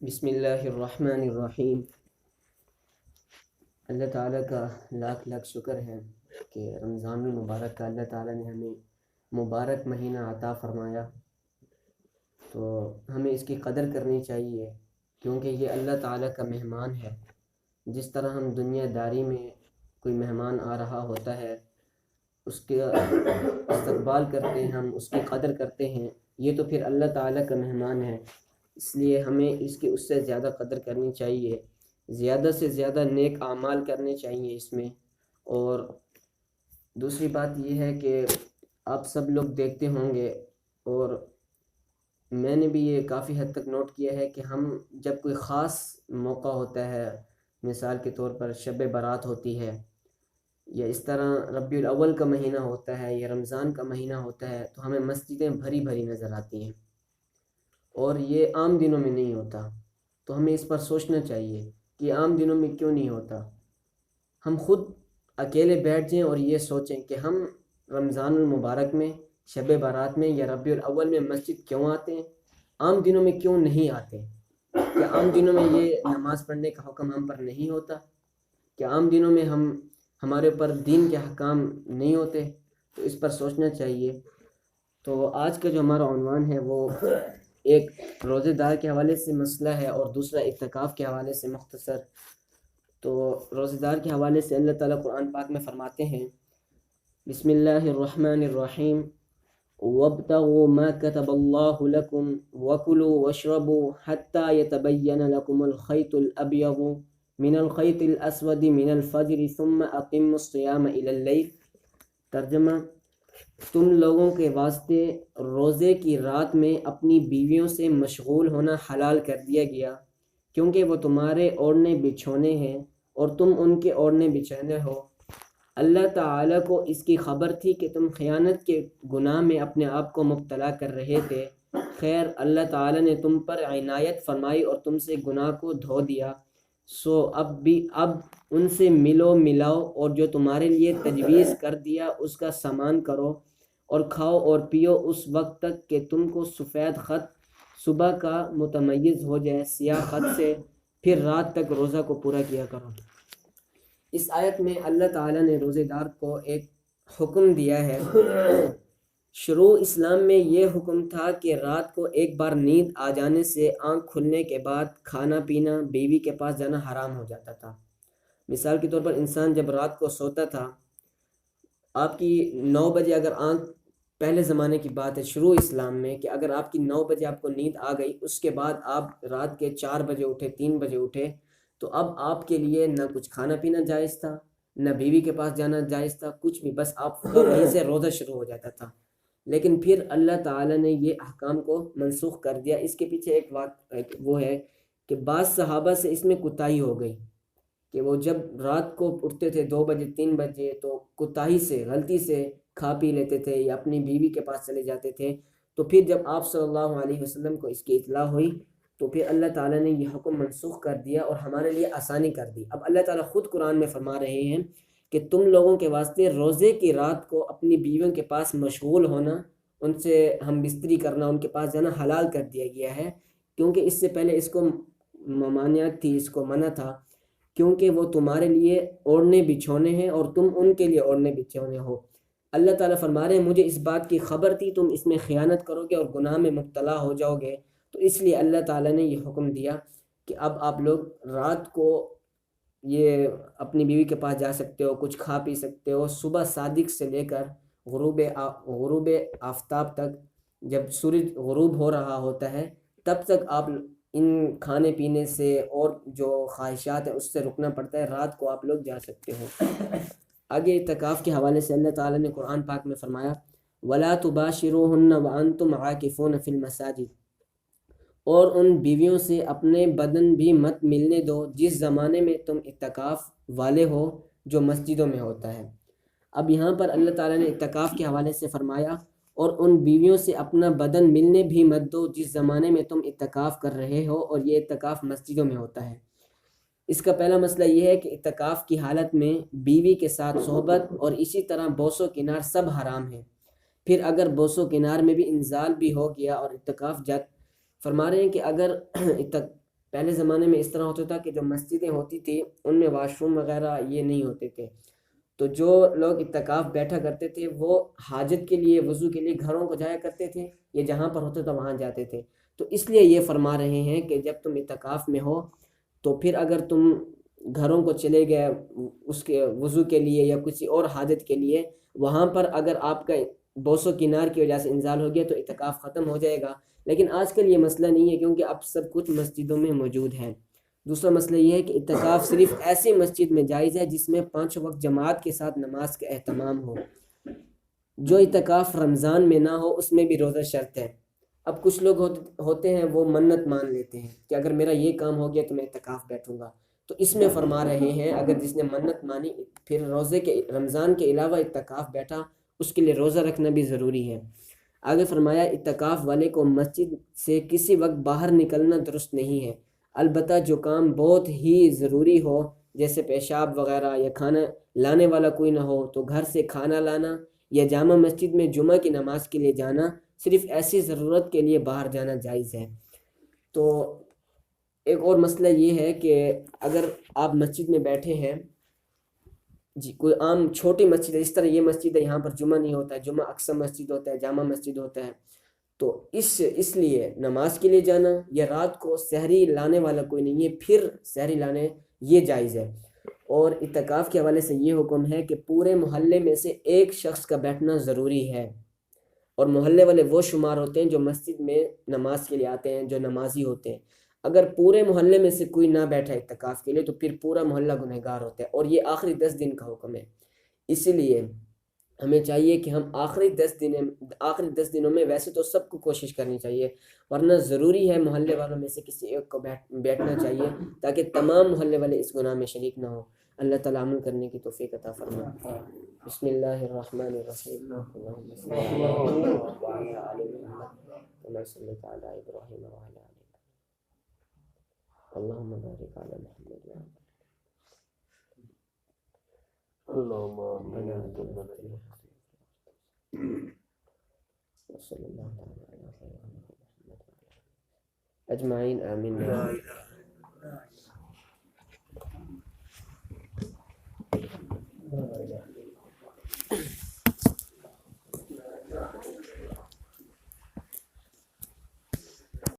بسم اللہ الرحمن الرحیم۔ اللہ تعالیٰ کا لاکھ لاکھ شکر ہے کہ رمضان المبارک کا اللہ تعالیٰ نے ہمیں مبارک مہینہ عطا فرمایا، تو ہمیں اس کی قدر کرنی چاہیے، کیونکہ یہ اللہ تعالیٰ کا مہمان ہے۔ جس طرح ہم دنیا داری میں کوئی مہمان آ رہا ہوتا ہے اس کے استقبال کرتے ہیں، ہم اس کی قدر کرتے ہیں، یہ تو پھر اللہ تعالیٰ کا مہمان ہے، اس لیے ہمیں اس کی اس سے زیادہ قدر کرنی چاہیے، زیادہ سے زیادہ نیک اعمال کرنے چاہیے اس میں۔ اور دوسری بات یہ ہے کہ آپ سب لوگ دیکھتے ہوں گے، اور میں نے بھی یہ کافی حد تک نوٹ کیا ہے کہ ہم جب کوئی خاص موقع ہوتا ہے، مثال کے طور پر شب برات ہوتی ہے، یا اس طرح ربیع الاول کا مہینہ ہوتا ہے یا رمضان کا مہینہ ہوتا ہے، تو ہمیں مسجدیں بھری بھری نظر آتی ہیں، اور یہ عام دنوں میں نہیں ہوتا۔ تو ہمیں اس پر سوچنا چاہیے کہ عام دنوں میں کیوں نہیں ہوتا۔ ہم خود اکیلے بیٹھ جائیں اور یہ سوچیں کہ ہم رمضان المبارک میں، شب برات میں یا ربیع الاول میں مسجد کیوں آتے ہیں، عام دنوں میں کیوں نہیں آتے؟ کیا عام دنوں میں یہ نماز پڑھنے کا حکم ہم پر نہیں ہوتا؟ کیا عام دنوں میں ہمارے اوپر دین کے احکام نہیں ہوتے؟ تو اس پر سوچنا چاہیے۔ تو آج کا جو ہمارا عنوان ہے وہ ایک روزے دار کے حوالے سے مسئلہ ہے، اور دوسرا اعتکاف کے حوالے سے مختصر۔ تو روزے دار کے حوالے سے اللہ تعالیٰ قرآن پاک میں فرماتے ہیں، بسم اللہ الرحمن الرحیم، وَابْتَغُوا مَا كَتَبَ اللَّهُ لَكُمْ وَكُلُوا وَاشْرَبُوا حَتَّى يَتَبَيَّنَ لَكُمُ الْخَيْطُ الْأَبْيَضُ مِنَ الْخَيْطِ الْأَسْوَدِ مِنَ الْفَجْرِ ثُمَّ أَقِمُّوا الصِّيَامَ إِلَى اللَّيْلِ۔ ترجمہ: تم لوگوں کے واسطے روزے کی رات میں اپنی بیویوں سے مشغول ہونا حلال کر دیا گیا، کیونکہ وہ تمہارے اوڑھنے بچھونے ہیں اور تم ان کے اوڑھنے بچھونے ہو۔ اللہ تعالیٰ کو اس کی خبر تھی کہ تم خیانت کے گناہ میں اپنے آپ کو مبتلا کر رہے تھے، خیر اللہ تعالیٰ نے تم پر عنایت فرمائی اور تم سے گناہ کو دھو دیا، سو اب ان سے ملاؤ، اور جو تمہارے لیے تجویز کر دیا اس کا سامان کرو، اور کھاؤ اور پیو اس وقت تک کہ تم کو سفید خط صبح کا متمیز ہو جائے سیاہ خط سے، پھر رات تک روزہ کو پورا کیا کرو۔ اس آیت میں اللہ تعالیٰ نے روزے دار کو ایک حکم دیا ہے۔ شروع اسلام میں یہ حکم تھا کہ رات کو ایک بار نیند آ جانے سے آنکھ کھلنے کے بعد کھانا پینا، بیوی کے پاس جانا حرام ہو جاتا تھا۔ مثال کے طور پر انسان جب رات کو سوتا تھا، آپ کی 9 بجے اگر آنکھ، پہلے زمانے کی بات ہے شروع اسلام میں، کہ اگر آپ کی 9 بجے آپ کو نیند آ گئی، اس کے بعد آپ رات کے 4 بجے اٹھے، 3 بجے اٹھے، تو اب آپ کے لیے نہ کچھ کھانا پینا جائز تھا، نہ بیوی کے پاس جانا جائز تھا، کچھ بھی، بس آپ کا وہیں سے روزہ شروع ہو جاتا تھا۔ لیکن پھر اللہ تعالیٰ نے یہ احکام کو منسوخ کر دیا۔ اس کے پیچھے ایک وہ ہے کہ بعض صحابہ سے اس میں کوتاہی ہو گئی، کہ وہ جب رات کو اٹھتے تھے 2 بجے 3 بجے، تو کوتاہی سے، غلطی سے کھا پی لیتے تھے یا اپنی بیوی کے پاس چلے جاتے تھے۔ تو پھر جب آپ صلی اللہ علیہ وسلم کو اس کی اطلاع ہوئی تو پھر اللہ تعالیٰ نے یہ حکم منسوخ کر دیا اور ہمارے لیے آسانی کر دی۔ اب اللہ تعالیٰ خود قرآن میں فرما رہے ہیں کہ تم لوگوں کے واسطے روزے کی رات کو اپنی بیویوں کے پاس مشغول ہونا، ان سے ہم بستری کرنا، ان کے پاس جانا حلال کر دیا گیا ہے، کیونکہ اس سے پہلے اس کو ممانعت تھی، اس کو منع تھا، کیونکہ وہ تمہارے لیے اوڑھنے بچھونے ہیں اور تم ان کے لیے اوڑھنے بچھونے ہو۔ اللہ تعالیٰ فرما رہے ہیں مجھے اس بات کی خبر تھی تم اس میں خیانت کرو گے اور گناہ میں مبتلا ہو جاؤ گے، تو اس لیے اللہ تعالیٰ نے یہ حکم دیا کہ اب آپ لوگ رات کو یہ اپنی بیوی کے پاس جا سکتے ہو، کچھ کھا پی سکتے ہو، صبح صادق سے لے کر غروب آفتاب تک، جب سورج غروب ہو رہا ہوتا ہے تب تک آپ ان کھانے پینے سے اور جو خواہشات ہیں اس سے رکنا پڑتا ہے، رات کو آپ لوگ جا سکتے ہو۔ آگے اعتکاف کے حوالے سے اللہ تعالیٰ نے قرآن پاک میں فرمایا، وَلَا تُبَاشِرُوهُنَّ وَأَنْتُمْ عَاكِفُونَ فِي الْمَسَاجِدِ، اور ان بیویوں سے اپنے بدن بھی مت ملنے دو جس زمانے میں تم اعتکاف والے ہو، جو مسجدوں میں ہوتا ہے۔ اب یہاں پر اللہ تعالیٰ نے اعتکاف کے حوالے سے فرمایا، اور ان بیویوں سے اپنا بدن ملنے بھی مت دو جس زمانے میں تم اعتکاف کر رہے ہو، اور یہ اعتکاف مسجدوں میں ہوتا ہے۔ اس کا پہلا مسئلہ یہ ہے کہ اعتکاف کی حالت میں بیوی کے ساتھ صحبت اور اسی طرح بوس و کنار سب حرام ہیں۔ پھر اگر بوس و کنار میں بھی انزال بھی ہو گیا اور اعتکاف فرما رہے ہیں کہ اگر پہلے زمانے میں اس طرح ہوتا تھا کہ جو مسجدیں ہوتی تھی ان میں واش روم وغیرہ یہ نہیں ہوتے تھے، تو جو لوگ اعتکاف بیٹھا کرتے تھے وہ حاجت کے لیے، وضو کے لیے گھروں کو جایا کرتے تھے، یہ جہاں پر ہوتا تھا وہاں جاتے تھے. تو اس لیے یہ فرما رہے ہیں کہ جب تم اعتکاف میں ہو تو پھر اگر تم گھروں کو چلے گئے اس کے وضو کے لیے یا کسی اور حاجت کے لیے، وہاں پر اگر آپ کا بوس و کنار کی وجہ سے انزال ہو گیا تو اعتکاف ختم ہو جائے گا. لیکن آج کل یہ مسئلہ نہیں ہے کیونکہ اب سب کچھ مسجدوں میں موجود ہے. دوسرا مسئلہ یہ ہے کہ اعتکاف صرف ایسی مسجد میں جائز ہے جس میں 5 وقت جماعت کے ساتھ نماز کا اہتمام ہو. جو اعتکاف رمضان میں نہ ہو اس میں بھی روزہ شرط ہے. اب کچھ لوگ ہوتے ہیں وہ منت مان لیتے ہیں کہ اگر میرا یہ کام ہو گیا تو میں اعتکاف بیٹھوں گا. تو اس میں فرما رہے ہیں اگر جس نے منت مانی پھر روزے کے رمضان کے علاوہ اعتکاف بیٹھا اس کے لیے روزہ رکھنا بھی ضروری ہے. آگے فرمایا اعتکاف والے کو مسجد سے کسی وقت باہر نکلنا درست نہیں ہے، البتہ جو کام بہت ہی ضروری ہو جیسے پیشاب وغیرہ یا کھانا لانے والا کوئی نہ ہو تو گھر سے کھانا لانا یا جامع مسجد میں جمعہ کی نماز کے لیے جانا، صرف ایسی ضرورت کے لیے باہر جانا جائز ہے. تو ایک اور مسئلہ یہ ہے کہ اگر آپ مسجد میں بیٹھے ہیں، جی کوئی عام چھوٹی مسجد ہے، اس طرح یہ مسجد ہے یہاں پر جمعہ نہیں ہوتا ہے، جمعہ اکثر مسجد ہوتا ہے، جامع مسجد ہوتا ہے، تو اس لیے نماز کے لیے جانا یا رات کو سحری لانے والا کوئی نہیں ہے پھر سحری لانے یہ جائز ہے. اور اعتکاف کے حوالے سے یہ حکم ہے کہ پورے محلے میں سے ایک شخص کا بیٹھنا ضروری ہے، اور محلے والے وہ شمار ہوتے ہیں جو مسجد میں نماز کے لیے آتے ہیں، جو نمازی ہوتے ہیں. اگر پورے محلے میں سے کوئی نہ بیٹھا اعتکاف کے لیے تو پھر پورا محلہ گنہگار ہوتا ہے، اور یہ آخری 10 دن کا حکم ہے. اسی لیے ہمیں چاہیے کہ ہم آخری 10 دنوں میں ویسے تو سب کو کوشش کرنی چاہیے، ورنہ ضروری ہے محلے والوں میں سے کسی ایک کو بیٹھنا چاہیے تاکہ تمام محلے والے اس گناہ میں شریک نہ ہوں. اللہ تعالیٰ عمل کرنے کی توفیق عطا فرمائے. بسم اللہ الرحمن الرحیم. اللہم صلی علی محمد وعلی آل محمد کما صلیت علی ابراہیم وعلی آل ابراہیم. اللہم بارک علی محمد وعلی اللهم وصلی اللہ تعالی علی محمد اجمعین. آمین.